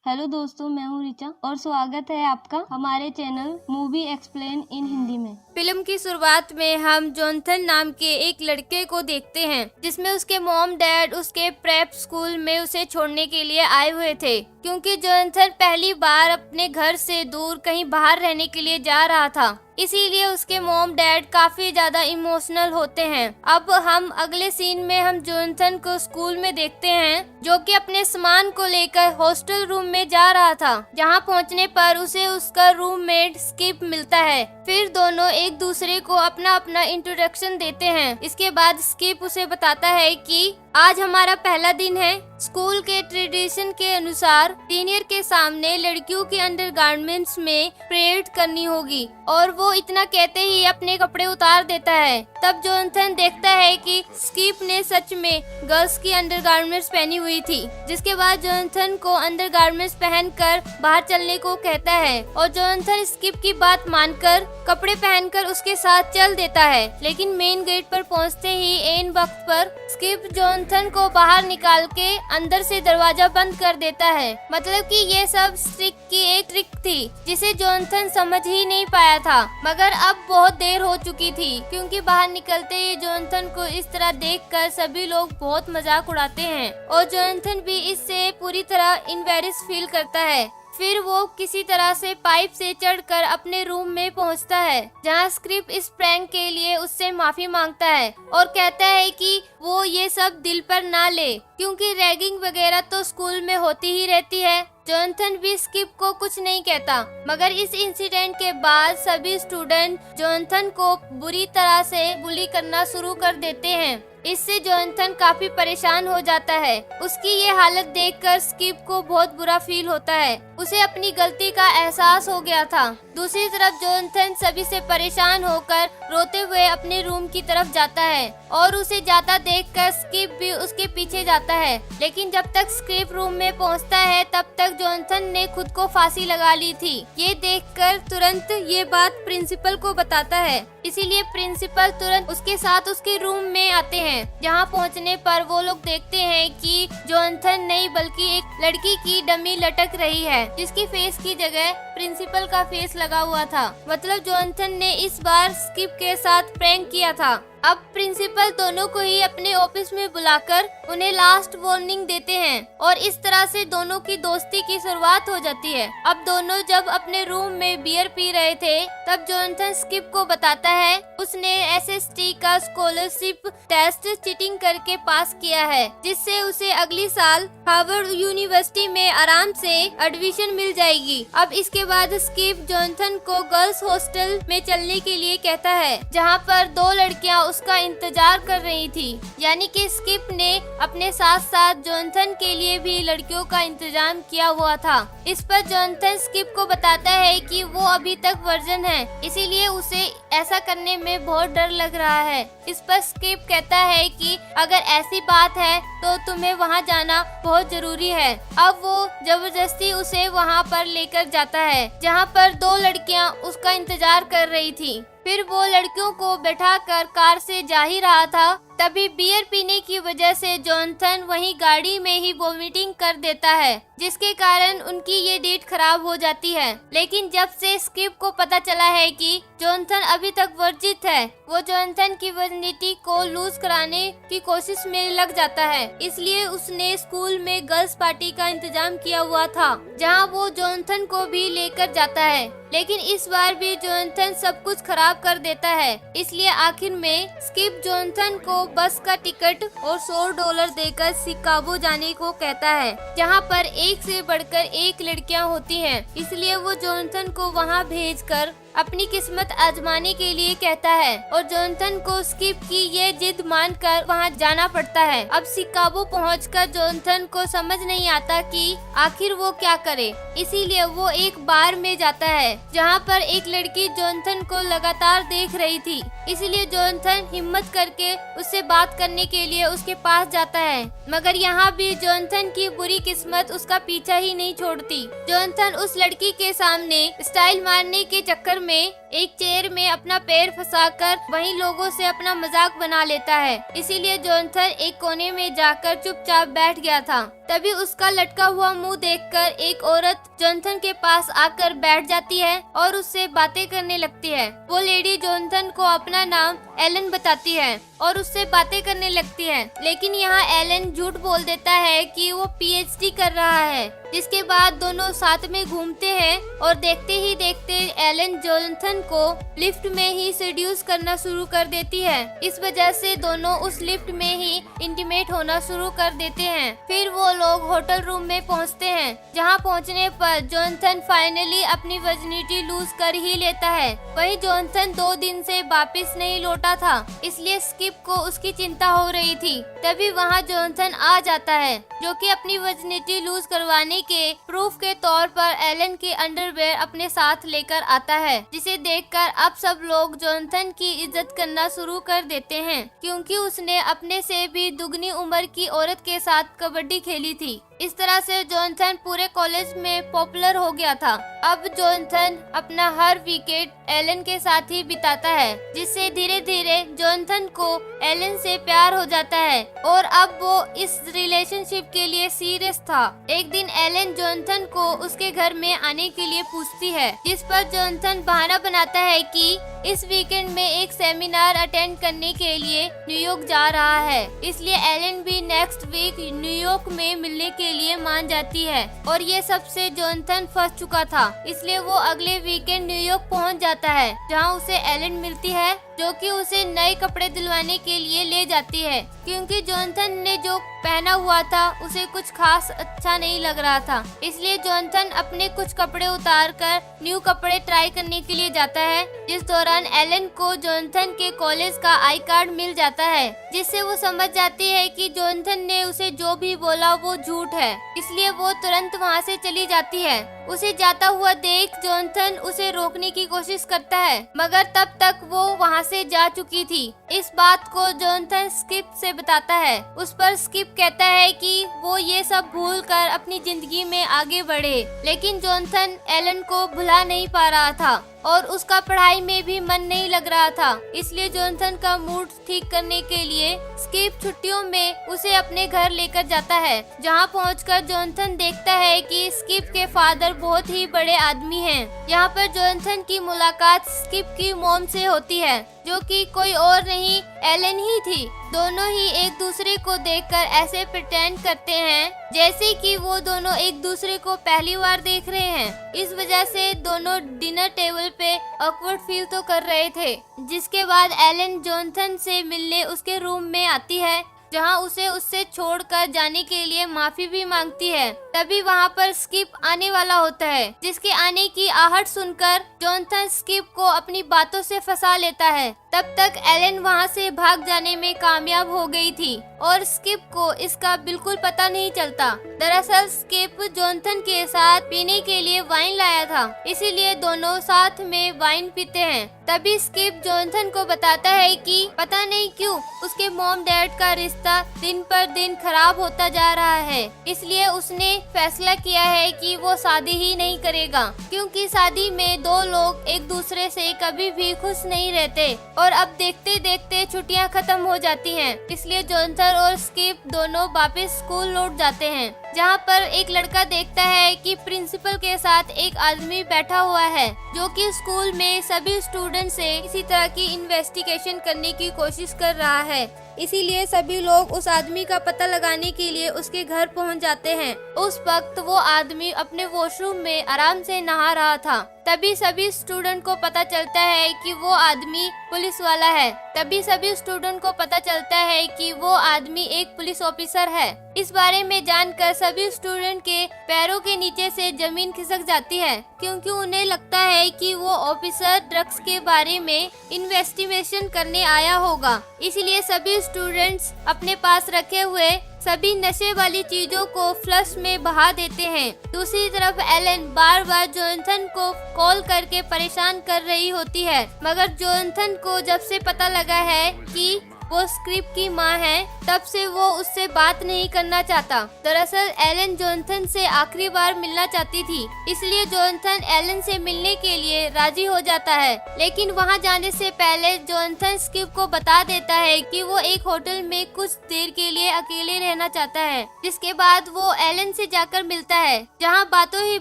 Hello दोस्तों, मैं हूँ रिचा और स्वागत है आपका हमारे channel movie explain in Hindi में। फिल्म की शुरुआत में हम जॉनथन नाम के एक लड़के को देखते हैं जिसमें उसके मॉम डैड उसके प्रेप स्कूल में उसे छोड़ने के लिए आए हुए थे, क्योंकि जॉनथन पहली बार अपने घर से दूर कहीं बाहर रहने के लिए जा रहा था। इसीलिए उसके मॉम डैड काफी ज्यादा इमोशनल होते हैं। अब हम अगले सीन में हम जॉनथन को स्कूल में देखते हैं जो कि अपने सामान को लेकर हॉस्टल रूम में जा रहा था। जहां पहुंचने पर उसे उसका रूममेट स्किप मिलता है। फिर दोनों एक दूसरे को अपना अपना इंट्रोडक्शन देते हैं। इसके बाद स्किप उसे बताता है कि आज हमारा पहला दिन है। स्कूल के ट्रेडिशन के अनुसार सीनियर के सामने लड़कियों के अंडरगारमेंट्स में परेड करनी होगी, और वो इतना कहते ही अपने कपड़े उतार देता है। तब जॉनथन देखता है कि स्किप ने सच में गर्ल्स की अंडरगारमेंट्स पहनी हुई थी। जिसके बाद जॉनथन को अंडरगारमेंट्स पहनकर बाहर चलने को कहता है और जॉनथन स्किप की बात मानकर कपड़े पहनकर उसके साथ चल देता है। लेकिन मेन गेट पर पहुंचते ही ऐन वक्त पर स्किप जॉनथन को बाहर निकाल के अंदर से दरवाजा बंद कर देता है। मतलब कि ये सब स्ट्रिक की एक ट्रिक थी जिसे जॉनथन समझ ही नहीं पाया था, मगर अब बहुत देर हो चुकी थी, क्योंकि बाहर निकलते ही जॉनथन को इस तरह देखकर सभी लोग बहुत मजाक उड़ाते हैं और जॉनथन भी इससे पूरी तरह इम्बैरेस फील करता है। फिर वो किसी तरह से पाइप से चढ़कर अपने रूम में पहुंचता है, जहां स्क्रिप इस प्रैंक के लिए उससे माफी मांगता है और कहता है कि वो ये सब दिल पर ना ले, क्योंकि रैगिंग वगैरह तो स्कूल में होती ही रहती है। जॉनथन भी स्किप को कुछ नहीं कहता, मगर इस इंसिडेंट के बाद सभी स्टूडेंट जॉनथन को बुरी तरह से बुली करना शुरू कर देते हैं। इससे जॉनथन काफी परेशान हो जाता है। उसकी ये हालत देखकर स्किप को बहुत बुरा फील होता है। उसे अपनी गलती का एहसास हो गया था। दूसरी तरफ जॉनथन सभी से परेशान होकर रोते हुए अपने रूम की तरफ जाता है और उसे जाता देखकर स्किप भी उसके पीछे जाता है। लेकिन जब तक स्किप रूम में पहुंचता है तब तक जॉनथन ने खुद को फांसी लगा ली थी। ये देखकर तुरंत ये बात प्रिंसिपल को बताता है। इसीलिए प्रिंसिपल तुरंत उसके साथ उसके रूम में आते हैं। जहां पहुंचने पर वो लोग देखते हैं कि जॉनथन नहीं बल्कि एक लड़की की डमी लटक रही है, जिसकी फेस की जगह प्रिंसिपल का फेस लगा हुआ था। मतलब जॉनथन ने इस बार स्किप के साथ प्रैंक किया था। अब प्रिंसिपल दोनों को ही अपने ऑफिस में बुलाकर उन्हें लास्ट वार्निंग देते हैं और इस तरह से दोनों की दोस्ती की शुरुआत हो जाती है। अब दोनों जब अपने रूम में बियर पी रहे थे तब जॉनथन स्किप को बताता है उसने एसएसटी का स्कॉलरशिप टेस्ट चीटिंग करके पास किया है, जिससे उसे अगली साल हार्वर्ड यूनिवर्सिटी में आराम से एडमिशन मिल जाएगी। अब इसके बाद स्किप जॉनथन को गर्ल्स हॉस्टल में चलने के लिए कहता है, जहाँ पर दो लड़कियाँ उसका इंतजार कर रही थी। यानी कि स्किप ने अपने साथ साथ जॉनथन के लिए भी लड़कियों का इंतजाम किया हुआ था। इस पर जॉनथन स्किप को बताता है कि वो अभी तक वर्जिन है, इसीलिए उसे ऐसा करने में बहुत डर लग रहा है। इस पर स्किप कहता है कि अगर ऐसी बात है तो तुम्हें वहाँ जाना बहुत जरूरी है। अब वो जबरदस्ती उसे वहाँ पर लेकर जाता है, जहाँ पर दो लड़कियाँ उसका इंतजार कर रही थी। फिर वो लड़कियों को बैठाकर कार से जा ही रहा था, तभी बियर पीने की वजह से जॉनथन वहीं गाड़ी में ही वोमिटिंग कर देता है, जिसके कारण उनकी ये डेट खराब हो जाती है। लेकिन जब से स्किप को पता चला है कि जॉनथन अभी तक वर्जित है, वो जॉनथन की वर्जिनिटी को लूज कराने की कोशिश में लग जाता है। इसलिए उसने स्कूल में गर्ल्स पार्टी का इंतजाम किया हुआ था, जहां वो जॉनथन को भी लेकर जाता है। लेकिन इस बार भी जॉनथन सब कुछ खराब कर देता है। इसलिए आखिर में स्किप जॉनथन को बस का टिकट और $100 देकर शिकागो जाने को कहता है, जहां पर एक से बढ़कर एक लड़कियां होती हैं। इसलिए वो जॉनथन को वहां भेजकर अपनी किस्मत आजमाने के लिए कहता है और जॉनथन को स्किप की ये जिद मानकर वहां जाना पड़ता है। अब शिकागो पहुंचकर जॉनथन को समझ नहीं आता कि आखिर वो क्या करे। इसीलिए वो एक बार में जाता है, जहां पर एक लड़की जॉनथन को लगातार देख रही थी। इसलिए जॉनथन हिम्मत करके उससे बात करने के लिए उसके पास जाता है, मगर यहाँ भी जॉनथन की बुरी किस्मत उसका पीछा ही नहीं छोड़ती। जॉनथन उस लड़की के सामने स्टाइल मारने के चक्कर में एक चेयर में अपना पैर फंसाकर वहीं लोगों से अपना मजाक बना लेता है। इसीलिए जोनाथन एक कोने में जाकर चुपचाप बैठ गया था। तभी उसका लटका हुआ मुंह देखकर एक औरत जोनाथन के पास आकर बैठ जाती है और उससे बातें करने लगती है। वो लेडी जोनाथन को अपना नाम एलन बताती है और उससे बातें करने लगती है, लेकिन यहाँ एलन झूठ बोल देता है कि वो पीएचडी कर रहा है। जिसके बाद दोनों साथ में घूमते हैं और देखते ही देखते एलन जोनाथन को लिफ्ट में ही सेड्यूस करना शुरू कर देती है। इस वजह से दोनों उस लिफ्ट में ही इंटीमेट होना शुरू कर देते हैं। फिर वो लोग होटल रूम में पहुंचते हैं, जहां पहुंचने पर जोनाथन फाइनली अपनी वर्जिनिटी लूज कर ही लेता है। वहीं जोनाथन 2 दिन से वापस नहीं लौटा था, इसलिए स्किप को उसकी चिंता हो रही थी। तभी वहां जोनाथन आ जाता है, जो कि अपनी वर्जिनिटी लूज करवाने के प्रूफ के तौर पर एलन के अंडरवेयर अपने साथ लेकर आता है, जिसे देखकर अब सब लोग जोनाथन की इज्जत करना शुरू कर देते हैं, क्योंकि उसने अपने से भी दुगनी उम्र की औरत के साथ कबड्डी खेली थी। इस तरह से जोनाथन पूरे कॉलेज में पॉपुलर हो गया था। अब जोनाथन अपना हर वीकेंड एलन के साथ ही बिताता है, जिससे धीरे धीरे जोनाथन को एलन से प्यार हो जाता है और अब वो इस रिलेशनशिप के लिए सीरियस था। एक दिन एलन जोनाथन को उसके घर में आने के लिए पूछती है, जिस पर जोनाथन बहाना बनाता है कि इस वीकेंड में एक सेमिनार अटेंड करने के लिए न्यूयॉर्क जा रहा है, इसलिए एलन भी नेक्स्ट वीक न्यूयॉर्क में मिलने के लिए मान जाती है। और ये सबसे जोनाथन फंस चुका था, इसलिए वो अगले वीकेंड न्यूयॉर्क पहुंच जाता है, जहां उसे एलन मिलती है, जो कि उसे नए कपड़े दिलवाने के लिए ले जाती है, क्योंकि जोनाथन ने जो पहना हुआ था उसे कुछ खास अच्छा नहीं लग रहा था। इसलिए जोनाथन अपने कुछ कपड़े उतार कर न्यू कपड़े ट्राई करने के लिए जाता है। जिस दौरान एलन को जोनाथन के कॉलेज का आई कार्ड मिल जाता है, जिससे वो समझ जाती है कि जोनाथन ने उसे जो भी बोला वो झूठ है, इसलिए वो तुरंत वहाँ से चली जाती है। उसे जाता हुआ देख जोनाथन उसे रोकने की कोशिश करता है, मगर तब तक वो वहाँ से जा चुकी थी। इस बात को जोनाथन स्किप से बताता है। उस पर स्किप कहता है कि वो ये सब भूल कर अपनी जिंदगी में आगे बढ़े, लेकिन जोनाथन एलन को भुला नहीं पा रहा था और उसका पढ़ाई में भी मन नहीं लग रहा था। इसलिए जोनाथन का मूड ठीक करने के लिए स्किप छुट्टियों में उसे अपने घर लेकर जाता है, जहां पहुंचकर जोनाथन देखता है कि स्किप के फादर बहुत ही बड़े आदमी हैं। यहाँ पर जोनाथन की मुलाकात स्किप की मॉम से होती है, जो कि कोई और नहीं एलन ही थी। दोनों ही एक दूसरे को देखकर ऐसे प्रिटेंड करते हैं जैसे कि वो दोनों एक दूसरे को पहली बार देख रहे हैं। इस वजह से दोनों डिनर टेबल पे ऑकवर्ड फील तो कर रहे थे। जिसके बाद एलन जोनाथन से मिलने उसके रूम में आती है, जहां उसे उससे छोड़कर जाने के लिए माफी भी मांगती है। तभी वहां पर स्किप आने वाला होता है, जिसके आने की आहट सुनकर जोनाथन स्किप को अपनी बातों से फंसा लेता है। तब तक एलन वहां से भाग जाने में कामयाब हो गई थी और स्किप को इसका बिल्कुल पता नहीं चलता। दरअसल स्किप जोनाथन के साथ पीने के लिए वाइन लाया था, इसीलिए दोनों साथ में वाइन पीते हैं। तभी स्किप जोनाथन को बताता है कि पता नहीं क्यों उसके मॉम डैड का रिश्ता दिन पर दिन खराब होता जा रहा है, इसलिए उसने फैसला किया है कि वो शादी ही नहीं करेगा, क्योंकि शादी में 2 लोग एक दूसरे से कभी भी खुश नहीं रहते। और अब देखते देखते छुट्टियां खत्म हो जाती हैं, इसलिए जोनाथन और स्किप दोनों वापस स्कूल लौट जाते हैं, जहां पर एक लड़का देखता है कि प्रिंसिपल के साथ एक आदमी बैठा हुआ है, जो कि स्कूल में सभी स्टूडेंट से किसी तरह की इन्वेस्टिगेशन करने की कोशिश कर रहा है। इसीलिए सभी लोग उस आदमी का पता लगाने के लिए उसके घर पहुंच जाते हैं। उस वक्त वो आदमी अपने वॉशरूम में आराम से नहा रहा था। तभी सभी स्टूडेंट को पता चलता है कि वो आदमी पुलिस वाला है। तभी सभी स्टूडेंट को पता चलता है कि वो आदमी एक पुलिस ऑफिसर है। इस बारे में जानकर सभी स्टूडेंट के पैरों के नीचे से जमीन खिसक जाती है, क्योंकि उन्हें लगता है कि वो ऑफिसर ड्रग्स के बारे में इन्वेस्टिगेशन करने आया होगा। इसलिए सभी स्टूडेंट्स अपने पास रखे हुए सभी नशे वाली चीजों को फ्लश में बहा देते हैं। दूसरी तरफ एलन बार बार जोनाथन को कॉल करके परेशान कर रही होती है, मगर जोनाथन को जब से पता लगा है कि वो स्किप की माँ है, तब से वो उससे बात नहीं करना चाहता। दरअसल एलन जोनाथन से आखिरी बार मिलना चाहती थी, इसलिए जोनाथन एलन से मिलने के लिए राजी हो जाता है। लेकिन वहाँ जाने से पहले जोनाथन स्किप को बता देता है कि वो एक होटल में कुछ देर के लिए अकेले रहना चाहता है। जिसके बाद वो एलन से जाकर मिलता है, जहाँ बातों ही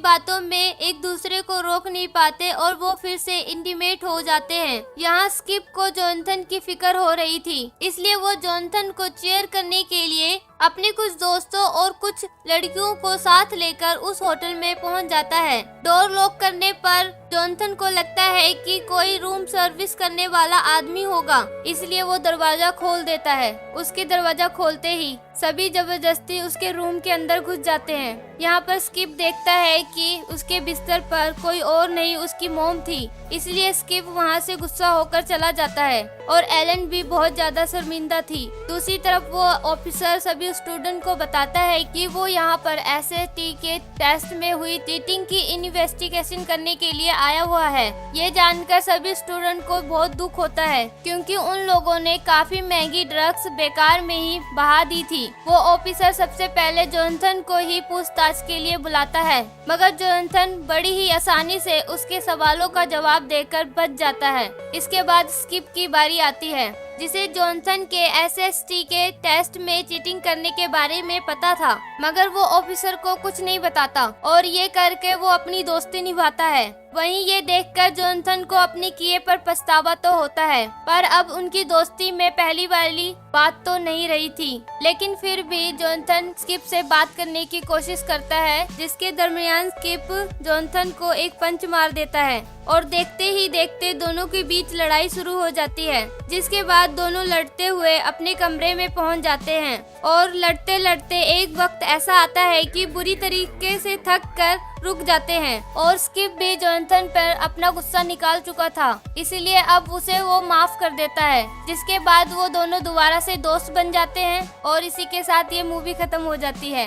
बातों में एक दूसरे को रोक नहीं पाते और वो फिर से इंटीमेट हो जाते हैं। यहाँ स्किप को जोनाथन की फिक्र हो रही थी, इसलिए वो जोनाथन को चीयर करने के लिए अपने कुछ दोस्तों और कुछ लड़कियों को साथ लेकर उस होटल में पहुंच जाता है। डोर लॉक करने पर जोनाथन को लगता है कि कोई रूम सर्विस करने वाला आदमी होगा, इसलिए वो दरवाजा खोल देता है। उसके दरवाजा खोलते ही सभी जबरदस्ती उसके रूम के अंदर घुस जाते हैं। यहाँ पर स्किप देखता है कि उसके बिस्तर पर कोई और नहीं उसकी मॉम थी, इसलिए स्किप वहाँ से गुस्सा होकर चला जाता है और एलन भी बहुत ज्यादा शर्मिंदा थी। दूसरी तरफ वो ऑफिसर सभी स्टूडेंट को बताता है कि वो यहाँ पर एसएटी के टेस्ट में हुई चीटिंग की इन्वेस्टिगेशन करने के लिए आया हुआ है। ये जानकर सभी स्टूडेंट को बहुत दुख होता है, क्योंकि उन लोगों ने काफी महंगी ड्रग्स बेकार में ही बहा दी थी। वो ऑफिसर सबसे पहले जोनाथन को ही पूछताछ के लिए बुलाता है, मगर जोनाथन बड़ी ही आसानी से उसके सवालों का जवाब देकर बच जाता है। इसके बाद स्किप की बारी आती है, जिसे जोनाथन के एसएसटी के टेस्ट में चीटिंग करने के बारे में पता था, मगर वो ऑफिसर को कुछ नहीं बताता और ये करके वो अपनी दोस्ती निभाता है। वहीं ये देखकर जोनाथन को अपने किए पर पछतावा तो होता है, पर अब उनकी दोस्ती में पहली वाली बात तो नहीं रही थी। लेकिन फिर भी जोनाथन स्किप से बात करने की कोशिश करता है, जिसके दरमियान स्किप जोनाथन को एक पंच मार देता है और देखते ही देखते दोनों के बीच लड़ाई शुरू हो जाती है। जिसके बाद दोनों लड़ते हुए अपने कमरे में पहुंच जाते हैं और लड़ते लड़ते एक वक्त ऐसा आता है कि बुरी तरीके से थक कर रुक जाते हैं और स्किप भी जोनाथन पर अपना गुस्सा निकाल चुका था, इसीलिए अब उसे वो माफ कर देता है। जिसके बाद वो दोनों दोबारा से दोस्त बन जाते हैं और इसी के साथ ये मूवी खत्म हो जाती है।